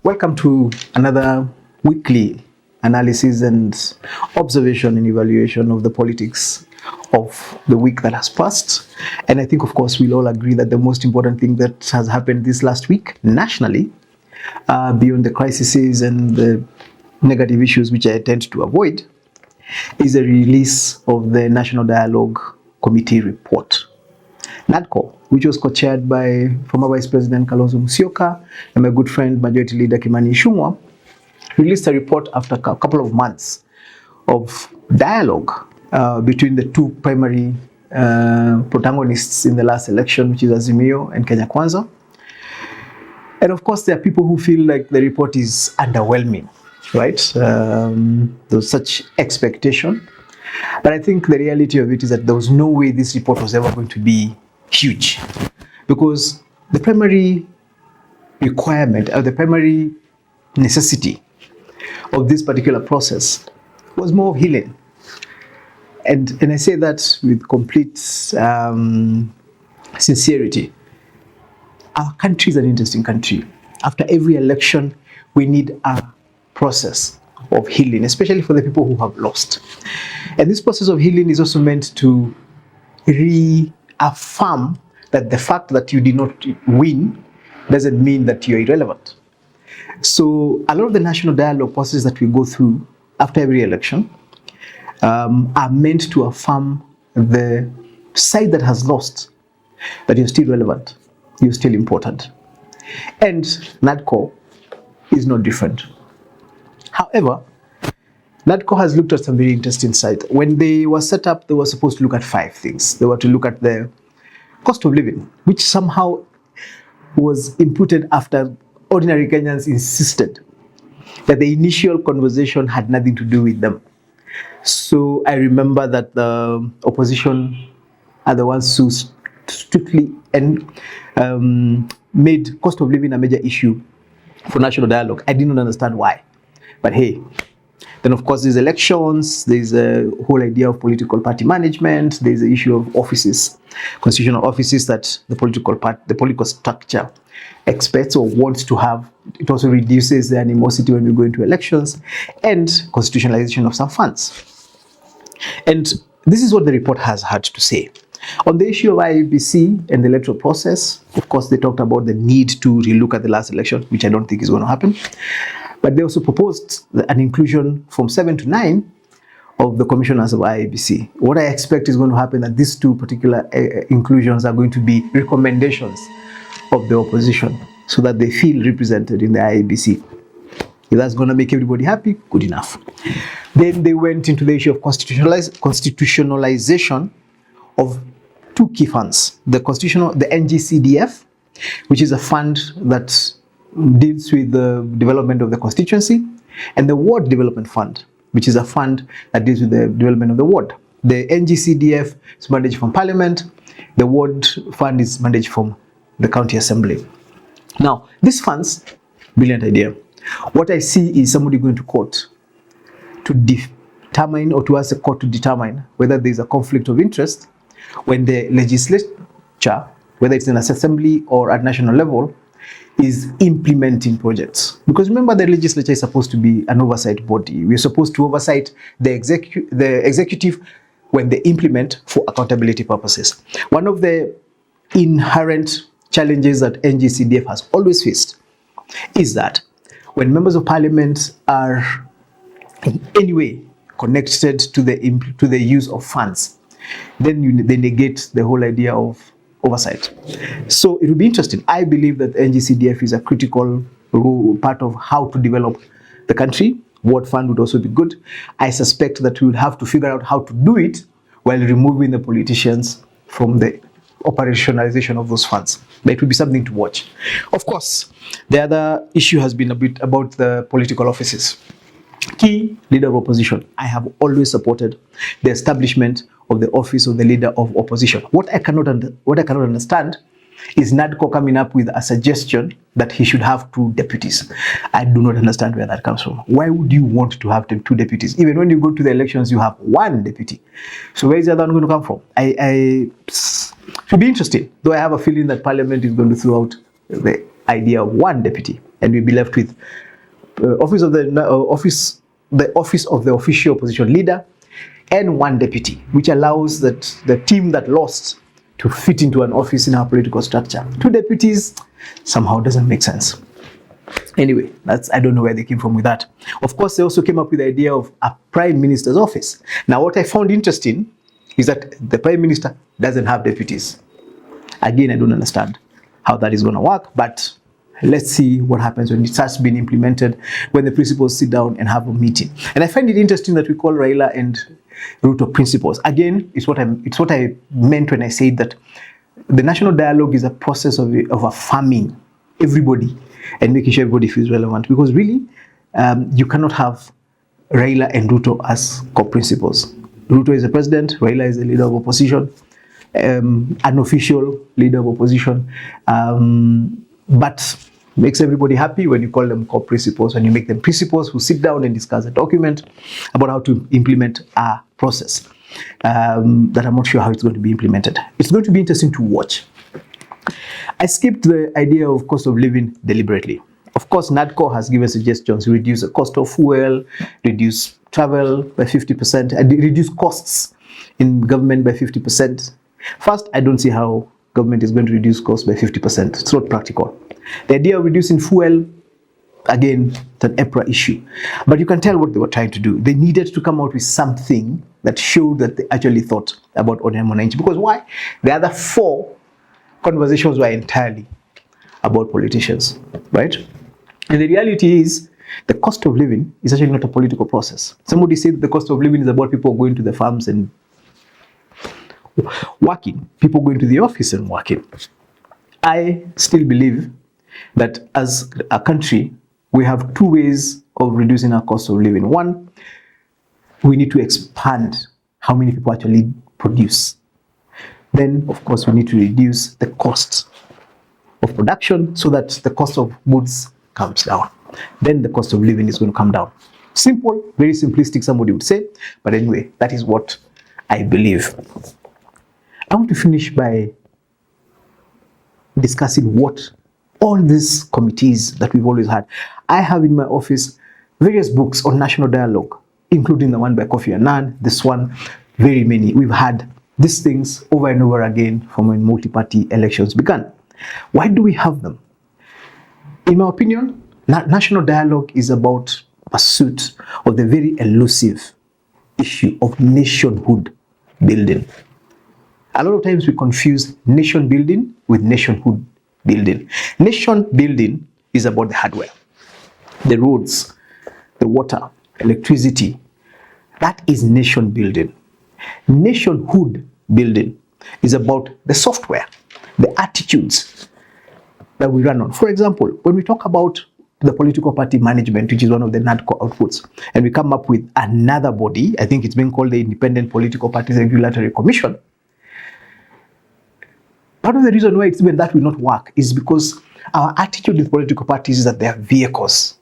Welcome to another weekly analysis and observation and evaluation of the politics of the week that has passed. And I think, of course, we'll all agree that the most important thing that has happened this last week nationally, beyond the crises and the negative issues which I tend to avoid, is the release of the National Dialogue Committee report. NADCO, which was co-chaired by former Vice President Kalonzo Musyoka and my good friend Majority Leader Kimani Ichung'wah, released a report after a couple of months of dialogue between the two primary protagonists in the last election, which is Azimio and Kenya Kwanza. And of course, there are people who feel like the report is underwhelming, right? There's such expectation. But I think the reality of it is that there was no way this report was ever going to be huge, because the primary requirement or the primary necessity of this particular process was more of healing. And I say that with complete sincerity. Our country is an interesting country. After every election, we need a process of healing, especially for the people who have lost. And this process of healing is also meant to reaffirm that the fact that you did not win doesn't mean that you're irrelevant. So a lot of the national dialogue processes that we go through after every election are meant to affirm the side that has lost that you're still relevant, you're still important. And NADCO is no different. However, NADCO has looked at some very interesting sides. When they were set up, they were supposed to look at 5 things. They were to look at the cost of living, which somehow was imputed after ordinary Kenyans insisted that the initial conversation had nothing to do with them. So I remember that the opposition are the ones who strictly made cost of living a major issue for national dialogue. I did not understand why. But hey, then of course there's elections, there's a whole idea of political party management, there's the issue of offices, constitutional offices that the political structure expects or wants to have. It also reduces the animosity when we go into elections, and constitutionalization of some funds. And this is what the report has had to say. On the issue of IEBC and the electoral process, of course, they talked about the need to relook at the last election, which I don't think is going to happen. But they also proposed an inclusion from 7 to 9 of the commissioners of IEBC. What I expect is going to happen that these two particular inclusions are going to be recommendations of the opposition so that they feel represented in the IEBC. If that's going to make everybody happy, good enough. Then they went into the issue of constitutionalization of 2 key funds. The NGCDF, which is a fund that deals with the development of the constituency, and the Ward Development Fund, which is a fund that deals with the development of the ward. The NGCDF is managed from Parliament. The Ward Fund is managed from the County Assembly. Now, these funds, brilliant idea. What I see is somebody going to court to determine, or to ask the court to determine whether there is a conflict of interest when the legislature, whether it's in an assembly or at national level, is implementing projects. Because remember, the legislature is supposed to be an oversight body. We're supposed to oversight the executive when they implement for accountability purposes. One of the inherent challenges that NGCDF has always faced is that when members of parliament are in any way connected to the use of funds, then they negate the whole idea of oversight. So it will be interesting. I believe that NGCDF is a critical part of how to develop the country. Ward Fund would also be good. I suspect that we would have to figure out how to do it while removing the politicians from the operationalization of those funds. But it will be something to watch. Of course, the other issue has been a bit about the political offices. Key leader of opposition. I have always supported the establishment of the office of the leader of opposition. What I cannot understand is NADCO coming up with a suggestion that he should have 2 deputies. I do not understand where that comes from. Why would you want to have 2 deputies? Even when you go to the elections, you have 1 deputy. So where is the other one going to come from? It should be interesting, though I have a feeling that Parliament is going to throw out the idea of 1 deputy. and we'll be left with office of the office of the official opposition leader and one deputy, which allows that the team that lost to fit into an office in our political structure. 2 deputies somehow doesn't make sense. Anyway, I don't know where they came from with that. Of course, they also came up with the idea of a prime minister's office. Now, what I found interesting is that the prime minister doesn't have deputies. Again, I don't understand how that is going to work, but let's see what happens when it starts being implemented, when the principals sit down and have a meeting. And I find it interesting that we call Raila and Ruto principles. Again, it's what I meant when I said that the national dialogue is a process of affirming everybody and making sure everybody feels relevant. Because really, you cannot have Raila and Ruto as co-principals. Ruto is the president, Raila is the leader of opposition, an official leader of opposition, but makes everybody happy when you call them co-principals, when you make them principals who sit down and discuss a document about how to implement a process that I'm not sure how it's going to be implemented. It's going to be interesting to watch. I skipped the idea of cost of living deliberately. Of course, NADCO has given suggestions to reduce the cost of fuel, reduce travel by 50%, and reduce costs in government by 50%. First, I don't see how government is going to reduce costs by 50%. It's not practical. The idea of reducing fuel, again, it's an EPRA issue. But you can tell what they were trying to do. They needed to come out with something that showed that they actually thought about Onyango. Because why? The other 4 conversations were entirely about politicians, right? And the reality is, the cost of living is actually not a political process. Somebody said the cost of living is about people going to the farms and working, people going to the office and working. I still believe that as a country, we have 2 ways of reducing our cost of living. One, we need to expand how many people actually produce. Then, of course, we need to reduce the cost of production so that the cost of goods comes down. Then the cost of living is going to come down. Simple, very simplistic, somebody would say. But anyway, that is what I believe. I want to finish by discussing what all these committees that we've always had. I have in my office various books on national dialogue, including the one by Kofi Annan, this one, very many. We've had these things over and over again from when multi-party elections began. Why do we have them? In my opinion, national dialogue is about pursuit of the very elusive issue of nationhood building. A lot of times we confuse nation building with nationhood building. Nation building is about the hardware, the roads, the water, electricity. That is nation building. Nationhood building is about the software, the attitudes that we run on. For example, when we talk about the political party management, which is one of the NADCO outputs, and we come up with another body, I think it's being called the Independent Political Parties Regulatory Commission. Part of the reason why it's even that will not work is because our attitude with political parties is that they are vehicles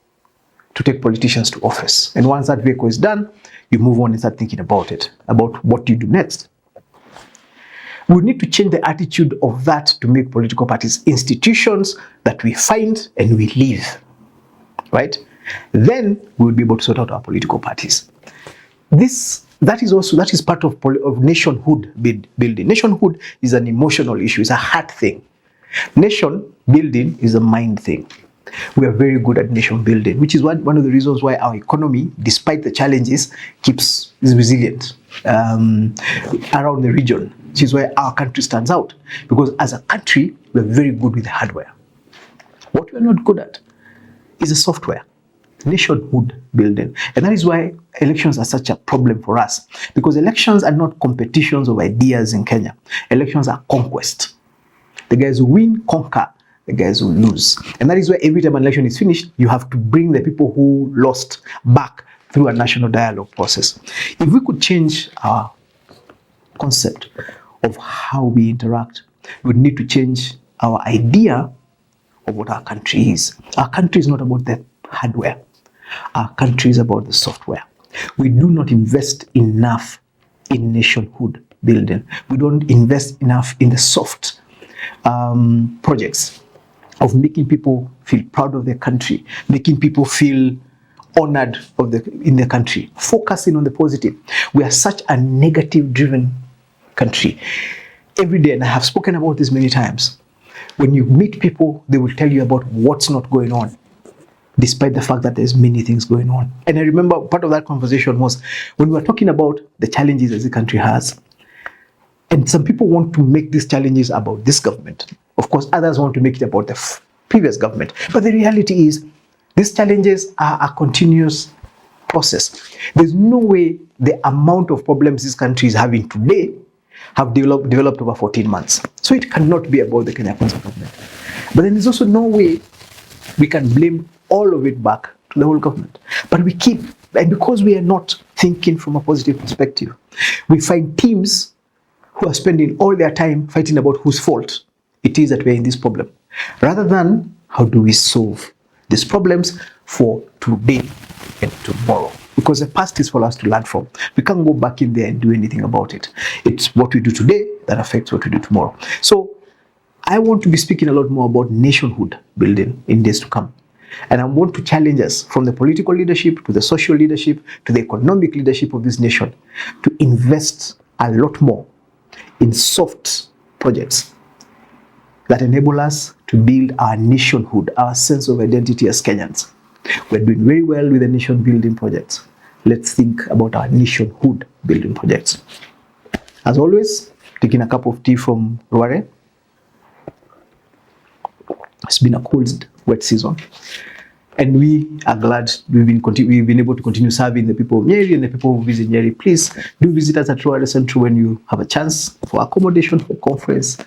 to take politicians to office. And once that vehicle is done, you move on and start thinking about it, about what do you do next. We need to change the attitude of that to make political parties institutions that we find and we leave, right? Then we will be able to sort out our political parties. That is part of nationhood building. Nationhood is an emotional issue, it's a heart thing. Nation building is a mind thing. We are very good at nation building, which is one of the reasons why our economy, despite the challenges, is resilient around the region, which is why our country stands out. Because as a country, we're very good with hardware. What we're not good at is the software, nationhood building. And that is why elections are such a problem for us. Because elections are not competitions of ideas in Kenya. Elections are conquest. The guys who win conquer the guys who lose. And that is why every time an election is finished, you have to bring the people who lost back through a national dialogue process. If we could change our concept of how we interact, we would need to change our idea of what our country is. Our country is not about the hardware. Our country is about the software. We do not invest enough in nationhood building. We don't invest enough in the soft projects. of making people feel proud of their country, making people feel honored in their country, focusing on the positive. We are such a negative-driven country. Every day, and I have spoken about this many times, when you meet people, they will tell you about what's not going on, despite the fact that there's many things going on. And I remember part of that conversation was when we were talking about the challenges that the country has. And some people want to make these challenges about this government. Of course, others want to make it about the previous government. But the reality is, these challenges are a continuous process. There's no way the amount of problems this country is having today have developed over 14 months. So it cannot be about the Kenya Kwanza government. But then there's also no way we can blame all of it back to the whole government. But we keep, and because we are not thinking from a positive perspective, we find teams who are spending all their time fighting about whose fault it is that we're in this problem, rather than how do we solve these problems for today and tomorrow. Because the past is for us to learn from. We can't go back in there and do anything about it. It's what we do today that affects what we do tomorrow. So I want to be speaking a lot more about nationhood building in days to come. And I want to challenge us, from the political leadership to the social leadership to the economic leadership of this nation, to invest a lot more in soft projects that enable us to build our nationhood, our sense of identity as Kenyans. We're doing very well with the nation building projects. Let's think about our nationhood building projects. As always, taking a cup of tea from Ruare. It's been a cold, wet season. And we are glad we've been able to continue serving the people of Nyeri and the people who visit Nyeri. Please do visit us at Ruare Central when you have a chance, for accommodation, for conference,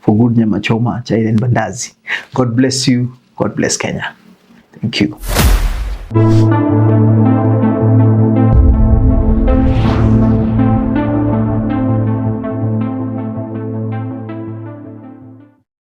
for good nyama choma, chai and bandazi. God bless you. God bless Kenya. Thank you.